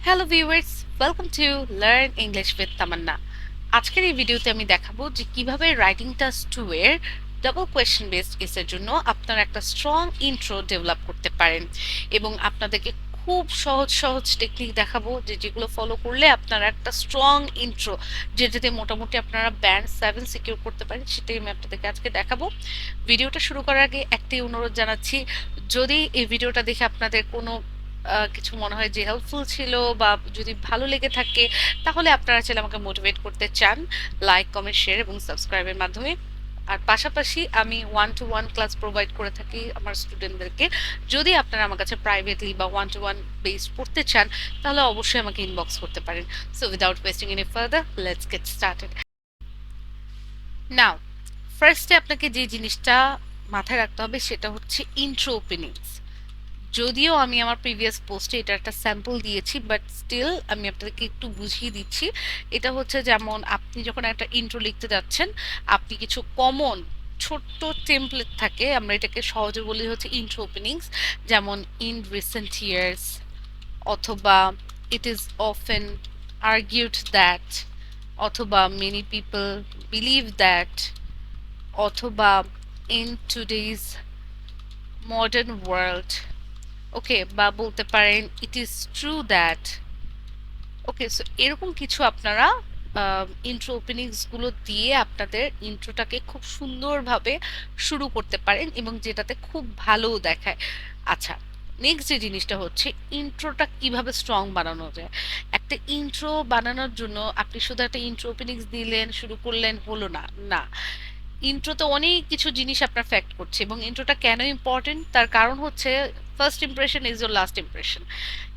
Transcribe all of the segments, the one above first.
Hello viewers, welcome to learn English with Tamanna. আজকের এই ভিডিওতে আমি দেখাবো যে কিভাবে রাইটিং টাস্ক 2 এর ডাবল কোয়েশ্চেন বেসড এর জন্য আপনারা একটা স্ট্রং ইন্ট্রো ডেভেলপ করতে পারেন এবং আপনাদেরকে খুব সহজ সহজ টেকনিক দেখাবো যেগুলো ফলো করলে আপনারা একটা স্ট্রং ইন্ট্রো যেটাতে মোটামুটি আপনারা ব্যান্ড 7 সিকিউর করতে পারেন সেটাই আমি আপনাদেরকে আজকে দেখাবো। ভিডিওটা শুরু করার আগে একটাই অনুরোধ জানাচ্ছি, যদি এই ভিডিওটা দেখে আপনাদের কোনো কিছু মনে হয় যে হেল্পফুল ছিল বা যদি ভালো লেগে থাকে, তাহলে আপনারা চাইলে আমাকে মোটিভেট করতে চান লাইক, কমেন্ট, শেয়ার এবং সাবস্ক্রাইবের মাধ্যমে। আর পাশাপাশি আমি 1-to-1 ক্লাস প্রোভাইড করে থাকি আমার স্টুডেন্টদেরকে। যদি আপনারা আমার কাছে প্রাইভেটলি বা 1-to-1 বেস পড়তে চান, তাহলে অবশ্যই আমাকে ইনবক্স করতে পারেন। So without wasting any further, let's get started. Now, ফার্স্টে আপনাকে যে জিনিসটা মাথায় রাখতে হবে সেটা হচ্ছে ইন্ট্রো ওপেনিংস। যদিও আমি আমার প্রিভিয়াস পোস্টে এটা একটা স্যাম্পল দিয়েছি, বাট স্টিল আমি আপনাদেরকে একটু বুঝিয়ে দিচ্ছি। এটা হচ্ছে যেমন আপনি যখন একটা ইন্ট্রো লিখতে যাচ্ছেন, আপনি কিছু কমন ছোট্ট টেমপ্লেট থাকে, আমরা এটাকে সহজে বলি হচ্ছে ইন্ট্রো ওপেনিংস। যেমন ইন রিসেন্ট ইয়ার্স, অথবা it is often argued that, অথবা মেনি পিপল বিলিভ দ্যাট, অথবা ইন টুডেজ মডার্ন ওয়ার্ল্ড। ওকে, বা বলতে পারেন it is true that. Okay, so এরকম কিছু আপনারা ইন্ট্রো ওপেনিংস গুলো দিয়ে আপনাদের ইন্ট্রোটাকে খুব সুন্দরভাবে শুরু করতে পারেন এবং যেটাতে খুব ভালো দেখায়। আচ্ছা, নেক্সট যে জিনিসটা হচ্ছে ইন্ট্রোটা কিভাবে স্ট্রং বানানো যায়। একটা ইন্ট্রো বানানোর জন্য আপনি শুধু একটা ইন্ট্রো ওপেনিংস দিলেন, শুরু করলেন, হলো না। না, ইন্ট্রোতে অনেক কিছু জিনিস আপনার ফ্যাক্ট করছে এবং ইন্ট্রোটা কেন ইম্পর্টেন্ট তার কারণ হচ্ছে first impression is your last impression.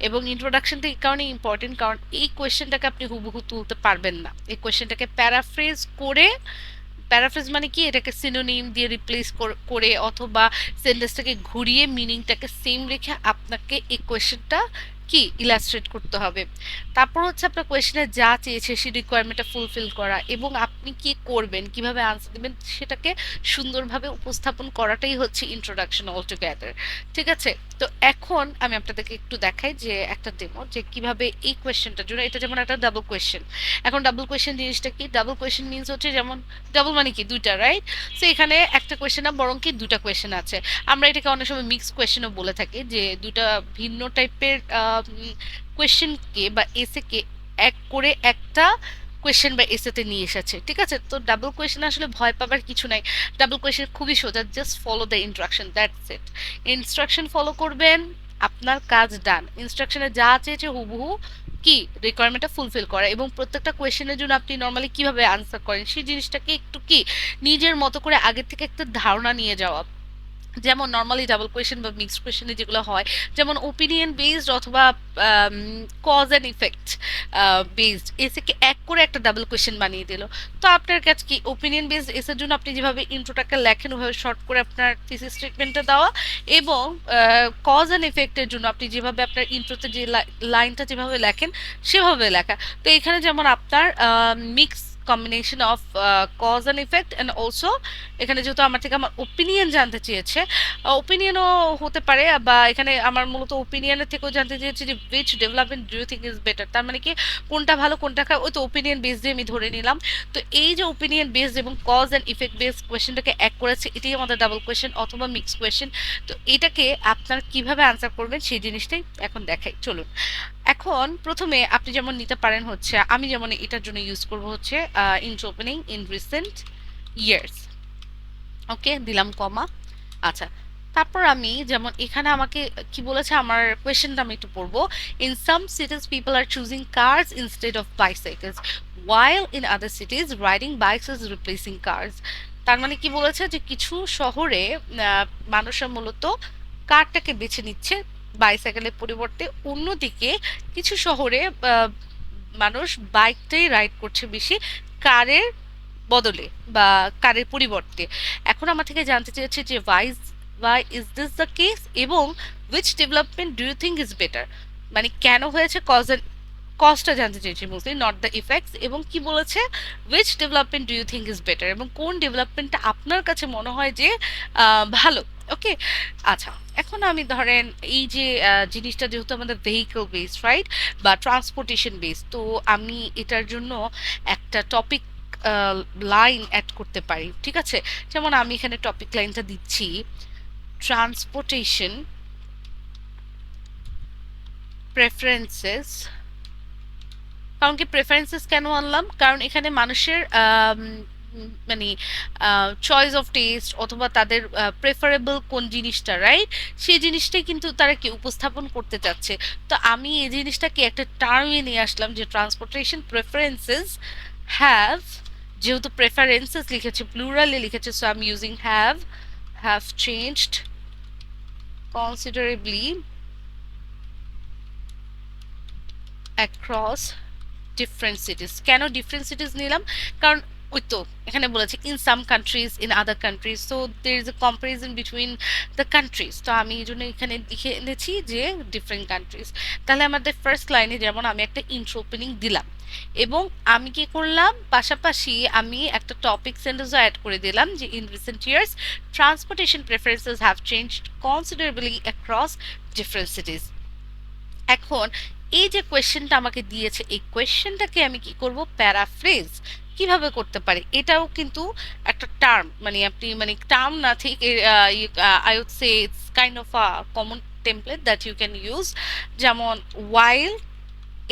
এবং ইন্ট্রোডাকশনটা এই কারণে ইম্পর্টেন্ট কারণ এই কোয়েশ্চেনটাকে আপনি হুবহু তুলতে পারবেন না। এই কোয়েশ্চেনটাকে প্যারাফ্রেজ করে, প্যারাফ্রেজ মানে কি, এটাকে সিনোনিম দিয়ে রিপ্লেস করে অথবা সেন্টেন্সটাকে ঘুরিয়ে মিনিংটাকে সেম রেখে আপনাকে এই কোয়েশ্চেনটা কি ইলাস্ট্রেট করতে হবে। তারপর হচ্ছে আপনার কোয়েশ্চেনে যা চেয়েছে সেই রিকোয়ারমেন্টটা ফুলফিল করা এবং আপনি কি করবেন, কিভাবে আনসার দেবেন সেটাকে সুন্দরভাবে উপস্থাপন করাটাই হচ্ছে ইন্ট্রোডাকশন অল টুগেদার। ঠিক আছে, তো এখন আমি আপনাদেরকে একটু দেখাই যে একটা ডেমো যে কিভাবে এই কোয়েশ্চেনটার জন্য, এটা যেমন একটা ডাবল কোয়েশ্চেন। এখন ডাবল কোয়েশ্চেন জিনিসটা কি, ডাবল কোয়েশ্চেন মিনস হচ্ছে যেমন ডাবল মানে কি দুইটা, রাইট? সো এখানে একটা কোয়েশ্চেন না, বরং কি দুটা কোয়েশ্চেন আছে। আমরা এটাকে অনেক সময় মিক্স কোয়েশ্চেনও বলে থাকি, যে দুটা ভিন্ন টাইপের কোয়েশ্চেনকে বা এসেকে এক করে একটা কোয়েশ্চেন বা এসেতে নিয়ে এসেছে। ঠিক আছে, তো ডাবল কোয়েশ্চেন আসলে ভয় পাবার কিছু নাই। ডাবল কোয়েশ্চেন খুবই সোজা, just follow the instruction, that's it. Instruction follow করবেন, আপনার কাজ ডান। ইনস্ট্রাকশনে যা চেয়েছে হুবহু কি রিকোয়ারমেন্টটা ফুলফিল করা এবং প্রত্যেকটা কোয়েশ্চেনের জন্য আপনি নর্মালি কিভাবে আনসার করেন সেই জিনিসটাকে একটু কি নিজের মতো করে আগে থেকে একটা ধারণা নিয়ে যাওয়া। যেমন নর্মালি ডাবল কোয়েশ্চেন বা মিক্সড কোয়েশ্চেনে যেগুলো হয়, যেমন ওপিনিয়ন বেসড অথবা কজ অ্যান্ড ইফেক্ট বেসড, এসেকে এক করে একটা ডাবল কোয়েশ্চেন বানিয়ে দিল। তো আপনার কাছে কি ওপিনিয়ন বেসড এসের জন্য আপনি যেভাবে ইন্ট্রোটাকে লেখেন ওভাবে শর্ট করে আপনার থিসিস স্টেটমেন্টটা দেওয়া, এবং কজ অ্যান্ড ইফেক্টের জন্য আপনি যেভাবে আপনার ইন্ট্রোতে যে লাইনটা যেভাবে লেখেন সেভাবে লেখা। তো এখানে যেমন আপনার mix combination of cause and effect and also, এখানে যেহেতু আমার থেকে আমার ওপিনিয়ন জানতে চেয়েছে, ওপিনিয়নও হতে পারে, বা এখানে আমার মূলত ওপিনিয়নের থেকেও জানতে চেয়েছে যে which development do you think is better, তার মানে কি কোনটা ভালো কোনটা খারাপ, ওই তো ওপিনিয়ন বেসড আমি ধরে নিলাম। তো এই যে ওপিনিয়ন বেসড এবং কজ অ্যান্ড ইফেক্ট বেসড কোয়েশ্চেনটাকে এক করেছে, এটাই আমাদের ডাবল কোয়েশ্চেন অথবা মিক্স কোয়েশ্চেন। তো এটাকে আপনার কিভাবে আনসার করবেন সেই জিনিসটাই এখন দেখাই, চলুন। এখন প্রথমে আপনি যেমন নিতে পারেন হচ্ছে, আমি যেমন এটার জন্য ইউজ করব হচ্ছে intro opening in recent years. Okay, দিলাম কমা। আচ্ছা, তারপর আমি যেমন এখানে আমাকে কি বলেছে, আমার কোয়েশ্চেনটা আমি একটু পড়বো। In some cities people are choosing cars instead of bicycles, while in other cities riding bikes is replacing cars। তার মানে কি বলেছে যে কিছু শহরে মানুষরা মূলত কারটাকে বেছে নিচ্ছে বাইসাইকেলের পরিবর্তে, অন্যদিকে কিছু শহরে মানুষ বাইকটাই রাইড করছে বেশি কারের বদলে বা কারের পরিবর্তে। এখন আমার থেকে জানতে চেয়েছে যে why is this the case এবং which development do you think is better, মানে কেন হয়েছে, কজটা জানতে চেয়েছি মোস্টলি, নট দ্য ইফেক্টস। এবং কি বলেছে, which development do you think is better, এবং কোন ডেভেলপমেন্টটা আপনার কাছে মনে হয় যে ভালো। ওকে, আচ্ছা, এখন আমি ধরেন এই যে জিনিসটা যেহেতু আমাদের ভেহিকল বেসড, রাইট, বা ট্রান্সপোর্টেশন বেসড, তো আমি এটার জন্য একটা টপিক লাইন অ্যাড করতে পারি, ঠিক আছে? যেমন আমি এখানে টপিক লাইনটা দিচ্ছি, ট্রান্সপোর্টেশন প্রেফারেন্সেস। কারণ কি প্রেফারেন্সেস কেন আনলাম? কারণ এখানে মানুষের মানে চয়েস অফ টেস্ট অথবা তাদের প্রেফারেবল কোন জিনিসটা, রাইট, সেই জিনিসটাই কিন্তু তারা কি উপস্থাপন করতে চাচ্ছে। তো আমি এই জিনিসটাকে একটা টার্মে নিয়ে আসলাম যে ট্রান্সপোর্টেশন প্রেফারেন্সেস হ্যাভ, যেহেতু প্রেফারেন্সেস লিখেছে প্লুরালে লিখেছে, so I am using have changed considerably across different সিটিজ। কেন ডিফারেন্ট সিটিজ নিলাম? কারণ ওই তো এখানে বলেছে in some countries, in other countries, so there is a comparison between the countries. তো আমি এই জন্য এখানে লিখে এনেছি যে ডিফারেন্ট কান্ট্রিজ। তাহলে আমাদের ফার্স্ট লাইনে যেমন আমি একটা ইন্ট্রো ওপেনিং দিলাম, এবং আমি কি করলাম, পাশাপাশি আমি একটা টপিক সেন্টেন্সও অ্যাড করে দিলাম যে in recent years transportation preferences have changed considerably across different সিটিজ। এখন এই যে কোয়েশ্চেনটা আমাকে দিয়েছে, এই কোয়েশ্চেনটাকে আমি কি করব, প্যারাফ্রেজ কিভাবে করতে পারি, এটাও কিন্তু একটা টার্ম, মানে আপনি মানে টার্ম না, ঠিক I would say it's kind of a common template that you can use. যেমন ওয়াইল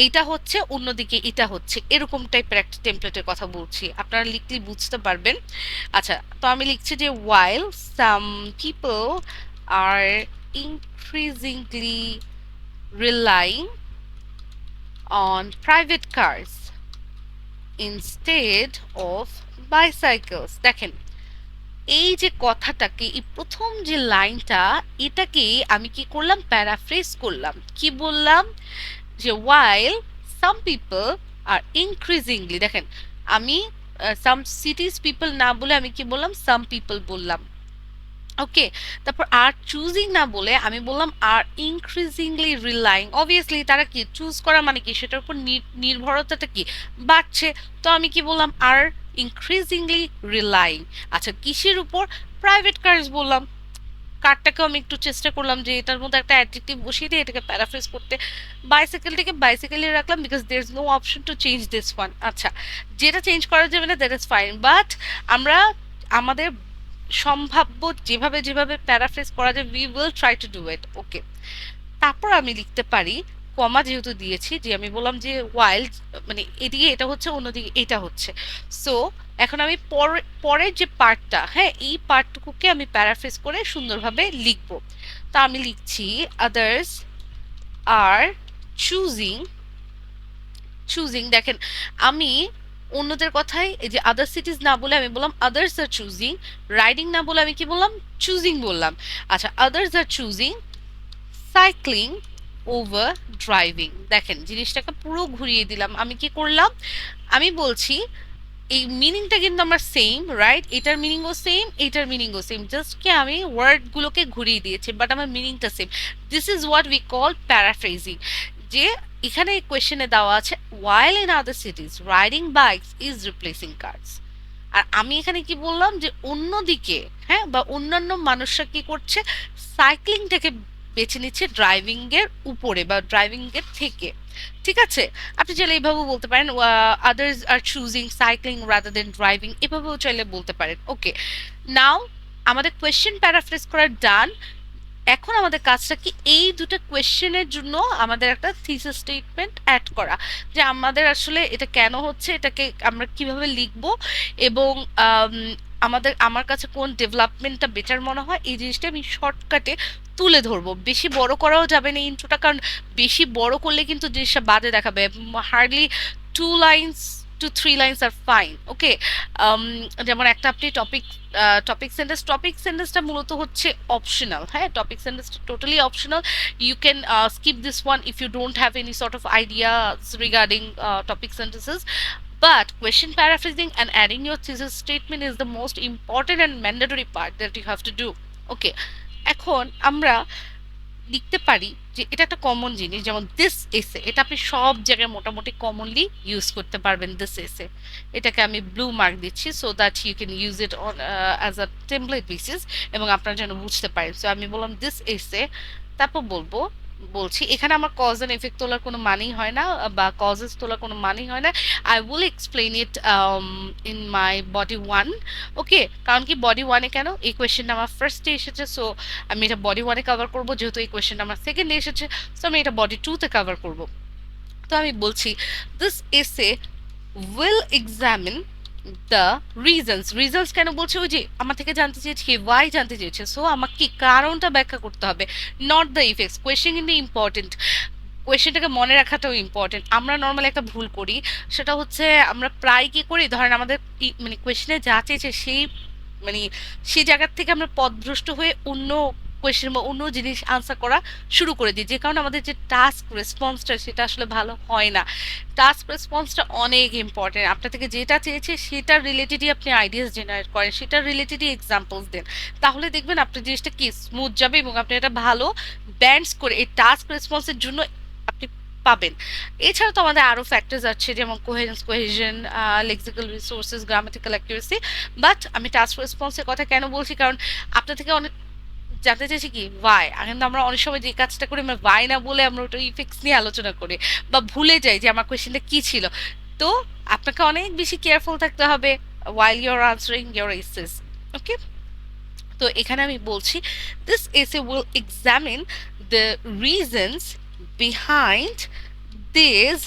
এইটা হচ্ছে, অন্যদিকে এটা হচ্ছে, এরকম টাইপের একটা টেমপ্লেটের কথা বলছি, আপনারা লিখলে বুঝতে পারবেন। আচ্ছা, তো আমি লিখছি যে while some people are increasingly relying on private cars instead of bicycles। দেখেন এই যে কথাটাকে, এই প্রথম যে লাইনটা, এটাকে আমি কি করলাম, প্যারাফ্রেজ করলাম। কি বললাম? যে while some people are increasingly, দেখেন আমি some cities people না বলে আমি কি বললাম, some people বললাম। ওকে, তারপর আর চুজিং না বলে আমি বললাম আর ইনক্রিজিংলি রিলাইং। অবভিয়াসলি তারা কি চুজ করা মানে কি, সেটার উপর নির্ভরতাটা কি বাড়ছে। তো আমি কি বললাম, আর ইনক্রিজিংলি রিলাইং। আচ্ছা, কিসের উপর? প্রাইভেট কার্স বললাম। কারটাকেও আমি একটু চেষ্টা করলাম যে এটার মধ্যে একটা অ্যাডজেক্টিভ বসিয়ে দিয়ে এটাকে প্যারাফ্রেজ করতে। বাইসাইকেলটাকে বাইসাইকেলে রাখলাম because there is no option to change this one. আচ্ছা, যেটা চেঞ্জ করা যাবে না দ্যাট ইজ ফাইন, বাট আমরা আমাদের সম্ভাব্য যেভাবে যেভাবে প্যারাফ্রেজ করা যায় we will try to do it. Okay, তারপর আমি লিখতে পারি, কমা যেহেতু দিয়েছি, যে আমি বললাম যে ওয়াইল্ড মানে এদিকে এটা হচ্ছে, অন্যদিকে এটা হচ্ছে। সো এখন আমি পরের যে পার্টটা, হ্যাঁ, এই পার্টটুকুকে আমি প্যারাফ্রেজ করে সুন্দরভাবে লিখবো। তা আমি লিখছি আদার্স আর চুজিং। চুজিং, দেখেন আমি অন্যদের কথাই এই যে আদার সিটিজ না বলে আমি বললাম আদার্স আর চুজিং। রাইডিং না বলে আমি কি বললাম, চুজিং বললাম। আচ্ছা, others are choosing cycling over driving. দেখেন জিনিসটাকে পুরো ঘুরিয়ে দিলাম। আমি কি করলাম, আমি বলছি এই মিনিংটা কিন্তু আমার সেম, রাইট, এটার মিনিংও সেম, এটার মিনিংও সেম, জাস্ট কি আমি ওয়ার্ডগুলোকে ঘুরিয়ে দিয়েছি, বাট আমার মিনিংটা same. This is what we call paraphrasing. যে এখানে কোয়েশ্চেনে দেওয়া আছে while in other cities riding bikes is replacing cars, আর আমি এখানে কি বললাম যে অন্যদিকে, হ্যাঁ, বা অন্যান্য মানুষরা কি করছে, সাইক্লিংটাকে বেছে নিচ্ছে ড্রাইভিং এর উপরে বা ড্রাইভিং এর থেকে। ঠিক আছে, আপনি চাইলে এইভাবেও বলতে পারেন others are choosing cycling rather than driving, এভাবেও চাইলে বলতে পারেন। ওকে, নাও আমাদের কোয়েশ্চেন প্যারাফ্রেজ করা ডান। এখন আমাদের কাজটা কি, এই দুটো কোয়েশ্চেনের জন্য আমাদের একটা থিসিস স্টেটমেন্ট অ্যাড করা, যে আমাদের আসলে এটা কেন হচ্ছে, এটাকে আমরা কিভাবে লিখব, এবং আমার কাছে কোন ডেভেলপমেন্টটা বেটার মনে হয়, এই জিনিসটা আমি শর্টকাটে তুলে ধরবো। বেশি বড় করাও যাবে না ইন্ট্রোটা, কারণ বেশি বড় করলে কিন্তু জিনিসটা বাজে দেখাবে। Hardly 2 lines to 3 lines are fine. Okay, যেমন একটা আপনি টপিক সেন্টেন্সটা মূলত হচ্ছে অপশনাল, হ্যাঁ, টপিক সেন্টেন্সটা totally optional. You can skip this one if you don't have any sort of ideas regarding topic sentences, but question paraphrasing and adding your thesis statement is the most important and mandatory part that you have to do. Okay, এখন আমরা লিখতে পারি যে এটা একটা common জিনিস, যেমন this এসে, এটা আপনি সব জায়গায় মোটামুটি কমনলি ইউজ করতে পারবেন দিস এসে। এটাকে আমি ব্লু মার্ক দিচ্ছি so that you can use it on as a template basis, এবং আপনার যেন বুঝতে পারেন। সো আমি বললাম দিস এসে, তারপর বলছি এখানে আমার কজ এন্ড এফেক্ট তোলার কোনো মানেই হয় না, বা কজেস তোলার কোনো মানেই হয় না। I will explain it in my body one. Okay, কারণ কি বডি ওয়ানে কেন, এই কোয়েশ্চেনটা আমার ফার্স্টে এসেছে, সো আমি এটা বডি ওয়ানে কভার করবো, যেহেতু এই কোয়েশ্চেনটা আমার সেকেন্ডে এসেছে, সো আমি এটা বডি টুতে কভার করবো। তো আমি বলছি this essay will examine the reasons কেন বলছে, ওই যে আমার থেকে জানতে চেয়েছে কি ওয়াই জানতে চেয়েছে, সো আমাকে কি কারণটা ব্যাখ্যা করতে হবে, নট দ্য ইফেক্টস। কোয়েশ্চেন কিন্তু ইম্পর্টেন্ট, কোয়েশ্চেনটাকে মনে রাখাটাও ইম্পর্টেন্ট। আমরা নর্মালি একটা ভুল করি, সেটা হচ্ছে আমরা প্রায় কি করি, ধরেন আমাদের মানে কোয়েশ্চেনে যা চেয়েছে সেই মানে সেই জায়গার থেকে আমরা পথভ্রষ্ট হয়ে অন্য কোয়েশ্চেন বা অন্য জিনিস আনসার করা শুরু করে দিই, যে কারণে আমাদের যে টাস্ক রেসপন্সটা সেটা আসলে ভালো হয় না। টাস্ক রেসপন্সটা অনেক ইম্পর্টেন্ট। আপনার থেকে যেটা চেয়েছে সেটার রিলেটেডই আপনি আইডিয়াস জেনারেট করেন, সেটার রিলেটেডই এক্সাম্পলস দেন, তাহলে দেখবেন আপনার জিনিসটা কি স্মুথ যাবে, এবং আপনি এটা ভালো ব্যান্ডস করে এই টাস্ক রেসপন্সের জন্য আপনি পাবেন। এছাড়া তো আমাদের আরো ফ্যাক্টরস আছে, যেমন cohesion, lexical resources, grammatical accuracy. But আমি টাস্ক রেসপন্সের কথা কেন বলছি, কারণ আপনার থেকে অনেক জানতে চাইছি কি ওয়াই, কিন্তু আমরা অনেক সময় যে কাজটা করি আমরা ওয়াই না বলে আমরা ওটা ইফেক্টস নিয়ে আলোচনা করি, বা ভুলে যাই যে আমার কোয়েশ্চেনটা কি ছিল। তো আপনাকে অনেক বেশি কেয়ারফুল থাকতে হবে while you're answering your essays. ওকে, তো এখানে আমি বলছি this essay will examine the reasons behind this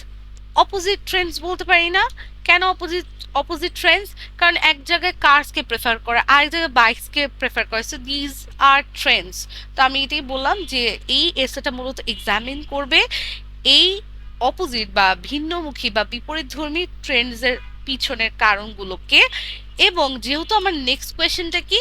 opposite Trends, বলতে পারি না কেন অপোজিট অপোজিট ট্রেন্ডস, কারণ এক জায়গায় কার্সকে প্রেফার করে, আরেক জায়গায় বাইকসকে প্রেফার করে, সো দিজ আর ট্রেন্ডস। তো আমি এটাই বললাম যে এই এসেটা মূলত এক্সামিন করবে এই অপোজিট বা ভিন্নমুখী বা বিপরীতধর্মী ট্রেন্ডসের পিছনের কারণগুলোকে। এবং যেহেতু আমার নেক্সট কোয়েশ্চেনটা কি,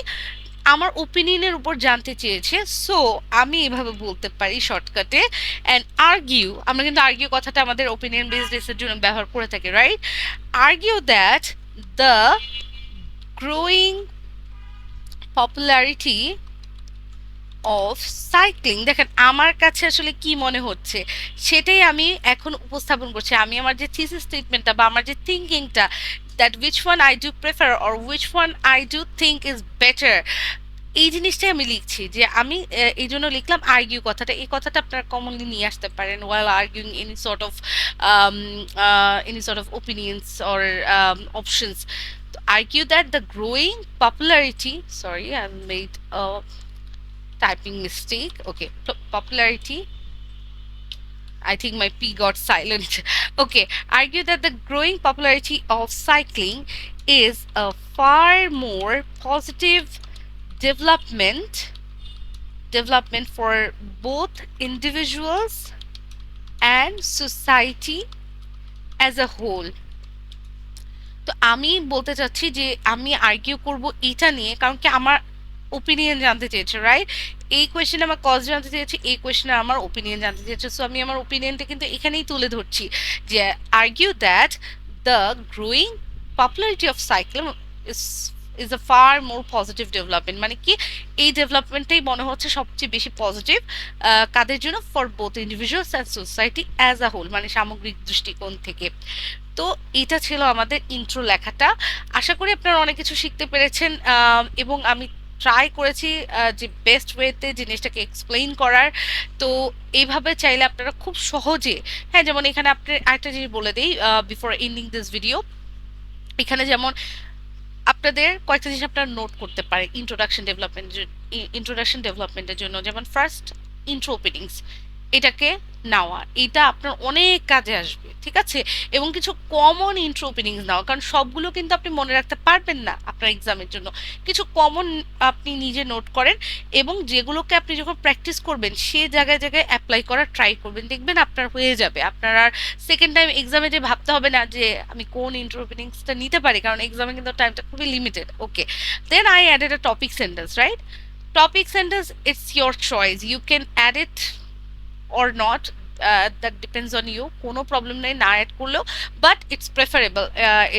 আমার ওপিনিয়নের উপর জানতে চেয়েছে, সো আমি এভাবে বলতে পারি শর্টকাটে অ্যান্ড আর্গিউ। আমরা কিন্তু আর্গিউ কথাটা আমাদের ওপিনিয়ন বেসড এর জন্য ব্যবহার করে থাকি, right? Argue that the growing popularity of cycling, দেখেন আমার কাছে আসলে কি মনে হচ্ছে সেটাই আমি এখন উপস্থাপন করছি। আমি আমার যে থিসিস স্টেটমেন্টটা বা আমার যে থিঙ্কিংটা, that which one I do prefer or which one I do think is better, এই জিনিসটাই আমি লিখছি। যে আমি এই জন্য লিখলাম আর্গিউ কথাটা, এই কথাটা আপনারা কমনলি নিয়ে আসতে পারেন while arguing any sort of opinions or options. তো argue that the growing popularity, sorry I made a typing mistake. Okay, popularity, I think my P got silent. Okay, argue that the growing popularity of cycling is a far more positive development for both individuals and society as a whole. তো আমি বলতে চাচ্ছি যে আমি argue করব এটা নিয়ে, কারণ কি আমার ওপিনিয়ন জানতে চেয়েছে, রাইট? এই কোয়েশ্চেনে আমার কজ জানতে চেয়েছি, এই কোয়েশ্চেনে আমার ওপিনিয়ন জানতে চেয়েছে, সো আমি আমার ওপিনিয়নটা কিন্তু এখানেই তুলে ধরছি যে argue that the growing popularity of cycling is is a fur more positive development. মানে কি, এই ডেভেলপমেন্টটাই মনে হচ্ছে সবচেয়ে বেশি পজিটিভ, কাদের জন্য, for both individuals and society as a whole, মানে সামগ্রিক দৃষ্টিকোণ থেকে। তো এটা ছিল আমাদের ইন্ট্রো লেখাটা। আশা করি আপনারা অনেক কিছু শিখতে পেরেছেন, এবং আমি ট্রাই করেছি যে বেস্ট ওয়েতে জিনিসটাকে এক্সপ্লেইন করার। তো এইভাবে চাইলে আপনারা খুব সহজে, হ্যাঁ, যেমন এখানে আপনি আরেকটা জিনিস বলে দিই বিফোর এন্ডিং দিস ভিডিও। এখানে যেমন আপনাদের কয়েকটা জিনিস আপনারা নোট করতে পারেন ইন্ট্রোডাকশন ডেভেলপমেন্টের জন্য, যেমন ফার্স্ট ইন্ট্রো ওপেনিংস, এটাকে নেওয়া, এটা আপনার অনেক কাজে আসবে, ঠিক আছে? এবং কিছু কমন ইন্ট্রো ওপেনিংস নেওয়া, কারণ সবগুলো কিন্তু আপনি মনে রাখতে পারবেন না আপনার এক্সামের জন্য। কিছু কমন আপনি নিজে নোট করেন, এবং যেগুলোকে আপনি যখন প্র্যাকটিস করবেন সে জায়গায় জায়গায় অ্যাপ্লাই করার ট্রাই করবেন, দেখবেন আপনার হয়ে যাবে। আপনার আর সেকেন্ড টাইম এক্সামে যে ভাবতে হবে না যে আমি কোন ইন্ট্রো ওপেনিংসটা নিতে পারি, কারণ এক্সামে কিন্তু টাইমটা খুবই limited. Okay, then I added a topic sentence, right? Topic sentence, it's your choice, you can add it or not, that depends on you, কোনো প্রবলেম নেই না অ্যাড করলেও, বাট ইটস প্রেফারেবল।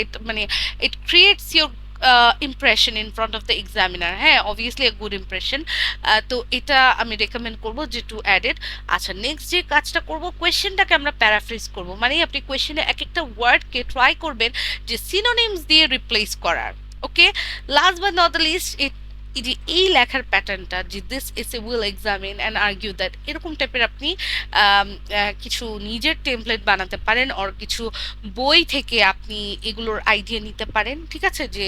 ইট মানে it creates your impression in front of the examiner, হ্যাঁ, obviously a good impression. তো এটা আমি recommend করবো যে টু অ্যাডেড। আচ্ছা, নেক্সট যে কাজটা করব, কোয়েশ্চেনটাকে আমরা প্যারাফ্রেজ করব, মানে আপনি কোয়েশ্চেনে এক একটা ওয়ার্ডকে ট্রাই করবেন যে সিনোনিমস দিয়ে রিপ্লেস করার। Okay, last but not the least, এই যে এই লেখার প্যাটার্নটা, যে this essay will examine and argue that, এরকম টাইপের আপনি কিছু নিজের টেমপ্লেট বানাতে পারেন, অর কিছু বই থেকে আপনি এগুলোর আইডিয়া নিতে পারেন। ঠিক আছে, যে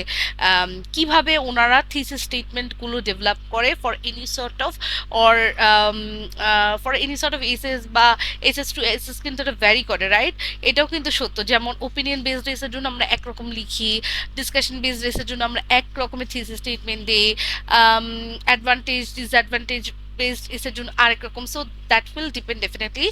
কিভাবে ওনারা থিসিস স্টেটমেন্টগুলো ডেভেলপ করে for any sort of or SS বা এসএস টু এসএস, কিন্তু এটা ভ্যারি করে, রাইট? এটাও কিন্তু সত্য, যেমন ওপিনিয়ন বেসড এসের জন্য আমরা একরকম লিখি, ডিসকাশন বেসড এসের জন্য আমরা এক রকমের থিসিস স্টেটমেন্ট দিই, advantage disadvantage based is a আরেক রকম, so that will depend definitely.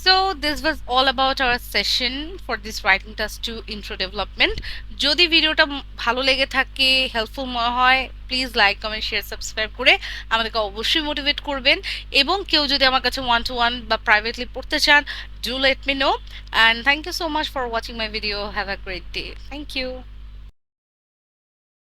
So this was all about our session for this writing task 2 intro development. যদি ভিডিওটা ভালো লেগে থাকে, হেল্পফুল মনে হয়, please like comment share subscribe করে আমাদেরকে অবশ্যই মোটিভেট করবেন। এবং কেউ যদি আমার কাছে 1-to-1 বা প্রাইভেটলি পড়তে চান, do let me know, and thank you so much for watching my video. Have a great day. Thank you.